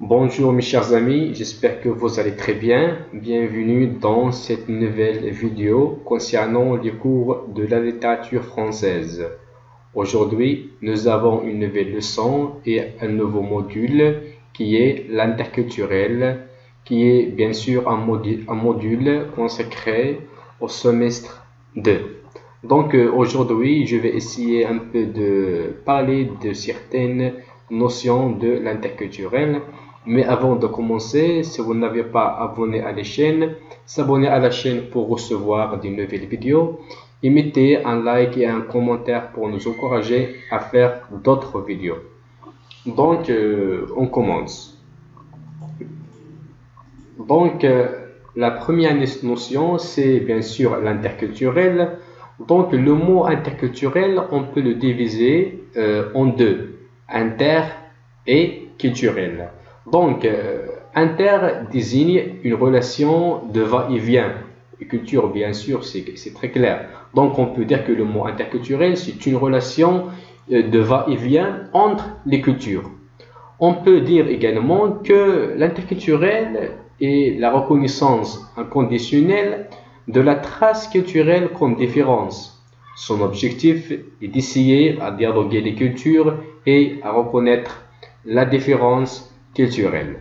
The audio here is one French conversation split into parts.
Bonjour mes chers amis, j'espère que vous allez très bien. Bienvenue dans cette nouvelle vidéo concernant les cours de la littérature française. Aujourd'hui, nous avons une nouvelle leçon et un nouveau module qui est l'interculturel, qui est bien sûr un module consacré au semestre 2. Donc aujourd'hui, je vais essayer un peu de parler de certaines notions de l'interculturel. Mais avant de commencer, si vous n'avez pas abonné à la chaîne, s'abonner à la chaîne pour recevoir de nouvelles vidéos et mettez un like et un commentaire pour nous encourager à faire d'autres vidéos. Donc, on commence. Donc, la première notion, c'est bien sûr l'interculturel. Donc, le mot interculturel, on peut le diviser en deux, inter et culturel. Donc, inter désigne une relation de va-et-vient. Et culture, bien sûr, c'est très clair. Donc, on peut dire que le mot interculturel, c'est une relation de va-et-vient entre les cultures. On peut dire également que l'interculturel est la reconnaissance inconditionnelle de la trace culturelle comme différence. Son objectif est d'essayer à dialoguer les cultures et à reconnaître la différence culturelle.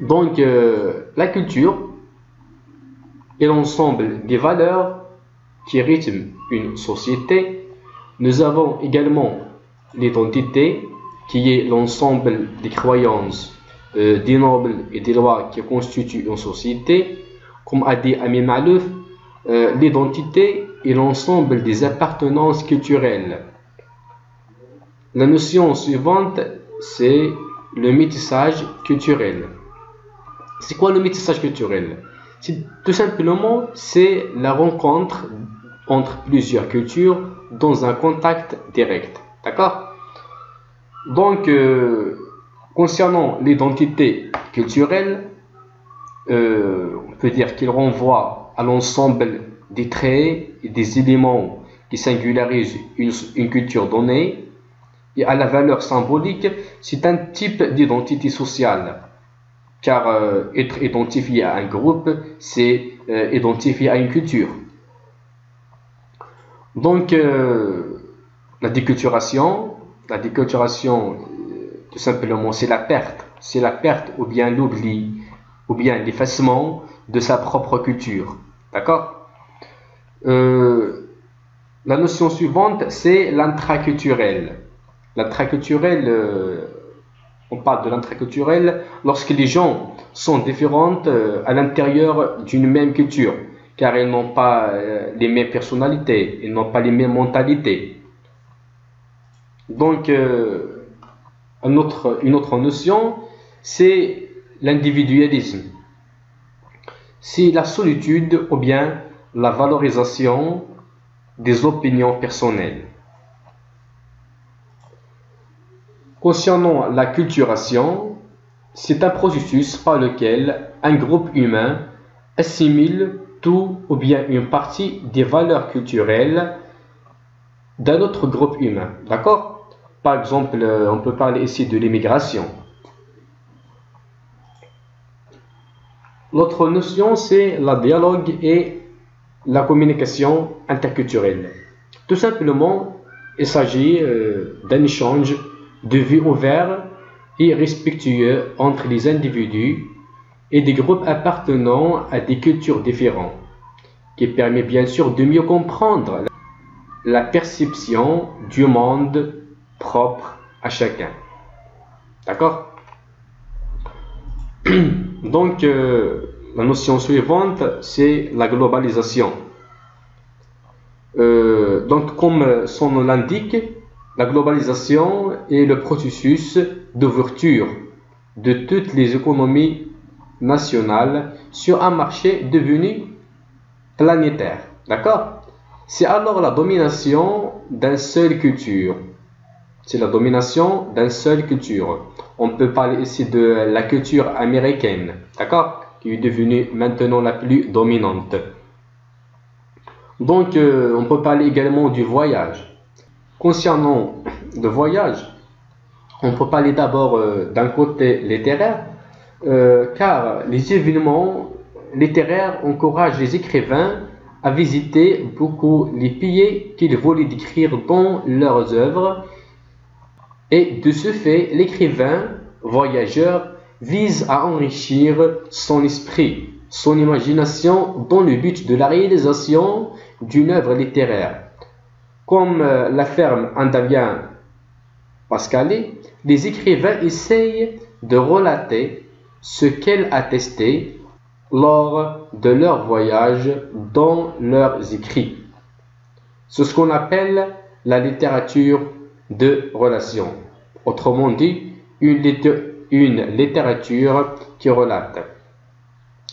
Donc, la culture est l'ensemble des valeurs qui rythment une société. Nous avons également l'identité, qui est l'ensemble des croyances, des nobles et des lois qui constituent une société. Comme a dit Amin Malouf, l'identité est l'ensemble des appartenances culturelles. La notion suivante, c'est le métissage culturel. C'est quoi le métissage culturel? Tout simplement, c'est la rencontre entre plusieurs cultures dans un contact direct. D'accord? Donc, concernant l'identité culturelle, on peut dire qu'il renvoie à l'ensemble des traits et des éléments qui singularisent une culture donnée. Et à la valeur symbolique, c'est un type d'identité sociale, car être identifié à un groupe, c'est identifié à une culture. Donc, la déculturation, tout simplement, c'est la perte ou bien l'oubli, ou bien l'effacement de sa propre culture. D'accord? La notion suivante, c'est l'intraculturel. L'intraculturel, on parle de l'intraculturel lorsque les gens sont différents à l'intérieur d'une même culture, car ils n'ont pas les mêmes personnalités, ils n'ont pas les mêmes mentalités. Donc, une autre notion, c'est l'individualisme. C'est la solitude ou bien la valorisation des opinions personnelles. Concernant la culturation, c'est un processus par lequel un groupe humain assimile tout ou bien une partie des valeurs culturelles d'un autre groupe humain. D'accord? Par exemple, on peut parler ici de l'immigration. L'autre notion, c'est le dialogue et la communication interculturelle. Tout simplement, il s'agit d'un échange de vues ouverts et respectueux entre les individus et des groupes appartenant à des cultures différentes, qui permet bien sûr de mieux comprendre la perception du monde propre à chacun. D'accord? Donc, la notion suivante, c'est la globalisation. Donc, comme son nom l'indique, la globalisation est le processus d'ouverture de toutes les économies nationales sur un marché devenu planétaire. D'accord? C'est alors la domination d'une seule culture. C'est la domination d'une seule culture. On peut parler ici de la culture américaine, d'accord? Qui est devenue maintenant la plus dominante. Donc, on peut parler également du voyage. Concernant le voyage, On peut parler d'abord d'un côté littéraire, car les événements littéraires encouragent les écrivains à visiter beaucoup les pays qu'ils voulaient décrire dans leurs œuvres, et de ce fait, l'écrivain voyageur vise à enrichir son esprit, son imagination dans le but de la réalisation d'une œuvre littéraire. Comme l'affirme Andalien Pascali, les écrivains essayent de relater ce qu'elle a testé lors de leur voyage dans leurs écrits. C'est ce qu'on appelle la littérature de relation. Autrement dit, une littérature qui relate.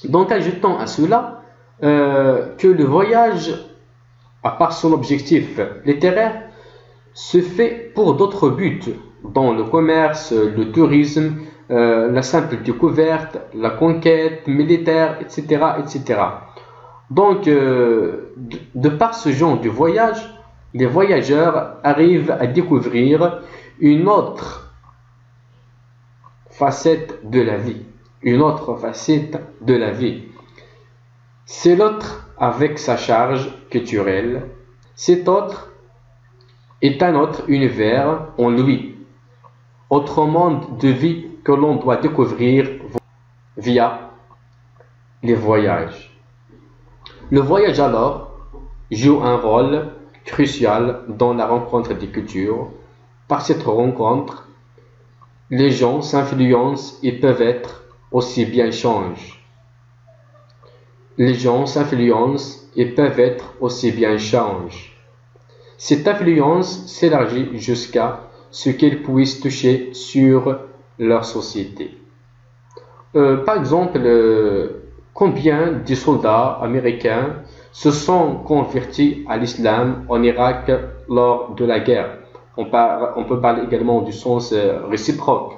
Donc, ajoutant à cela que le voyage, à part son objectif littéraire, se fait pour d'autres buts, dont le commerce, le tourisme, la simple découverte, la conquête militaire, etc. etc. Donc, de par ce genre de voyage, les voyageurs arrivent à découvrir une autre facette de la vie. Une autre facette de la vie. C'est l'autre avec sa charge culturelle. Cet autre est un autre univers en lui. Autre monde de vie que l'on doit découvrir via les voyages. Le voyage alors joue un rôle crucial dans la rencontre des cultures. Par cette rencontre, les gens s'influencent et peuvent être aussi bien changés. Les gens s'influencent et peuvent être aussi bien changés. Cette influence s'élargit jusqu'à ce qu'elle puisse toucher sur leur société. Par exemple, combien de soldats américains se sont convertis à l'islam en Irak lors de la guerre? On peut parler également du sens réciproque.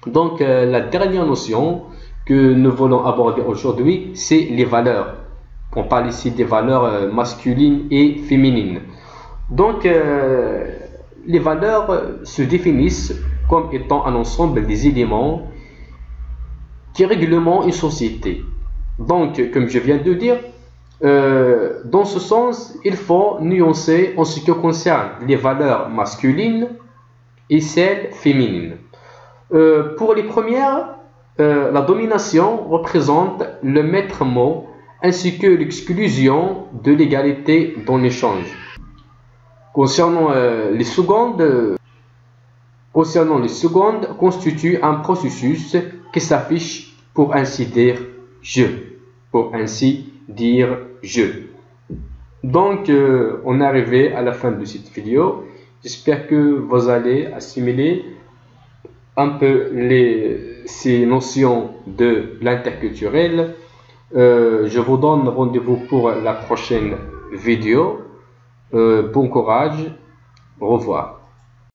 Donc, la dernière notion que nous voulons aborder aujourd'hui, c'est les valeurs. On parle ici des valeurs masculines et féminines. Donc, les valeurs se définissent comme étant un ensemble des éléments qui réglementent une société. Donc, comme je viens de dire, dans ce sens, il faut nuancer en ce qui concerne les valeurs masculines et celles féminines. Pour les premières, la domination représente le maître mot ainsi que l'exclusion de l'égalité dans l'échange. Concernant les secondes, constitue un processus qui s'affiche pour ainsi dire je. Donc, on est arrivé à la fin de cette vidéo. J'espère que vous allez assimiler un peu ces notions de l'interculturel. Je vous donne rendez-vous pour la prochaine vidéo. Bon courage. Au revoir.